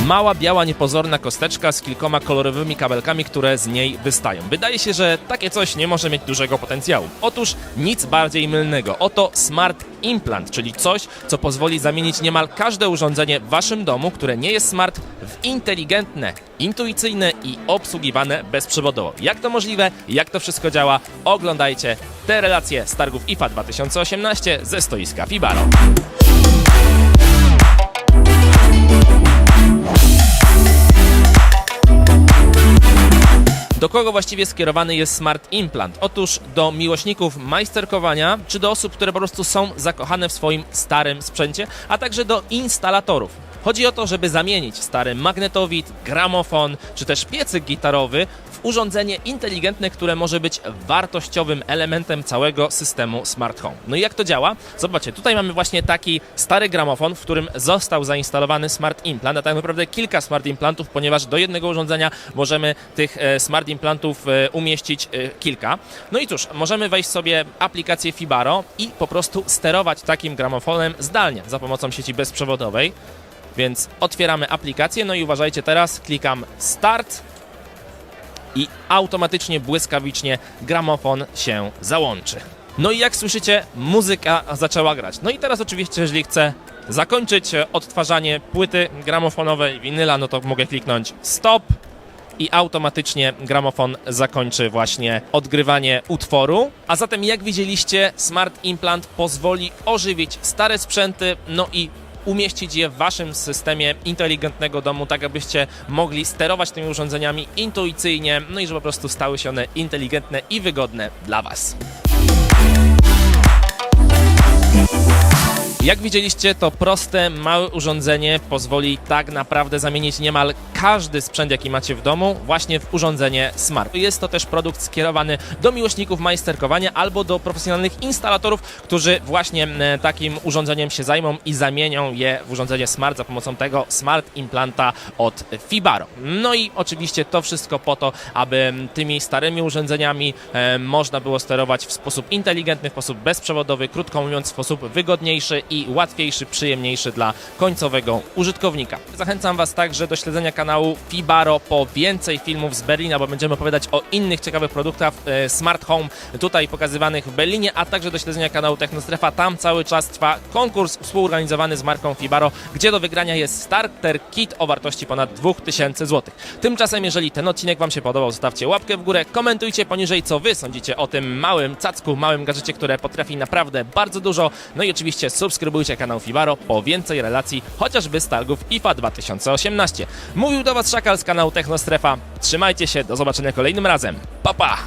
Mała, biała, niepozorna kosteczka z kilkoma kolorowymi kabelkami, które z niej wystają. Wydaje się, że takie coś nie może mieć dużego potencjału. Otóż nic bardziej mylnego. Oto Smart Implant, czyli coś, co pozwoli zamienić niemal każde urządzenie w waszym domu, które nie jest smart, w inteligentne, intuicyjne i obsługiwane bezprzewodowo. Jak to możliwe? Jak to wszystko działa? Oglądajcie te relacje z targów IFA 2018 ze stoiska Fibaro. Do kogo właściwie skierowany jest Smart Implant? Otóż do miłośników majsterkowania, czy do osób, które po prostu są zakochane w swoim starym sprzęcie, a także do instalatorów. Chodzi o to, żeby zamienić stary magnetowid, gramofon, czy też piecyk gitarowy w urządzenie inteligentne, które może być wartościowym elementem całego systemu Smart Home. No i jak to działa? Zobaczcie, tutaj mamy właśnie taki stary gramofon, w którym został zainstalowany Smart Implant, a tak naprawdę kilka Smart Implantów, ponieważ do jednego urządzenia możemy tych Smart Implantów umieścić kilka. No i cóż, możemy wejść sobie w aplikację Fibaro i po prostu sterować takim gramofonem zdalnie za pomocą sieci bezprzewodowej. Więc otwieramy aplikację, no i uważajcie teraz, klikam Start i automatycznie, błyskawicznie gramofon się załączy. No i jak słyszycie, muzyka zaczęła grać. No i teraz oczywiście, jeżeli chcę zakończyć odtwarzanie płyty gramofonowej, winyla, no to mogę kliknąć Stop i automatycznie gramofon zakończy właśnie odgrywanie utworu. A zatem, jak widzieliście, Smart Implant pozwoli ożywić stare sprzęty, no i umieścić je w waszym systemie inteligentnego domu, tak abyście mogli sterować tymi urządzeniami intuicyjnie, no i żeby po prostu stały się one inteligentne i wygodne dla was. Jak widzieliście, to proste, małe urządzenie pozwoli tak naprawdę zamienić niemal każdy sprzęt, jaki macie w domu, właśnie w urządzenie smart. Jest to też produkt skierowany do miłośników majsterkowania albo do profesjonalnych instalatorów, którzy właśnie takim urządzeniem się zajmą i zamienią je w urządzenie smart za pomocą tego Smart Implanta od Fibaro. No i oczywiście to wszystko po to, aby tymi starymi urządzeniami można było sterować w sposób inteligentny, w sposób bezprzewodowy, krótko mówiąc, w sposób wygodniejszy i łatwiejszy, przyjemniejszy dla końcowego użytkownika. Zachęcam was także do śledzenia kanału Fibaro po więcej filmów z Berlina, bo będziemy opowiadać o innych ciekawych produktach Smart Home tutaj pokazywanych w Berlinie, a także do śledzenia kanału Technostrefa. Tam cały czas trwa konkurs współorganizowany z marką Fibaro, gdzie do wygrania jest starter kit o wartości ponad 2000 zł. Tymczasem, jeżeli ten odcinek wam się podobał, zostawcie łapkę w górę, komentujcie poniżej, co wy sądzicie o tym małym cacku, małym gadżecie, które potrafi naprawdę bardzo dużo. No i oczywiście subskrybujcie kanał Fibaro po więcej relacji, chociażby z targów IFA 2018. Mówił do was Szakal z kanału Technostrefa. Trzymajcie się, do zobaczenia kolejnym razem. Pa, pa!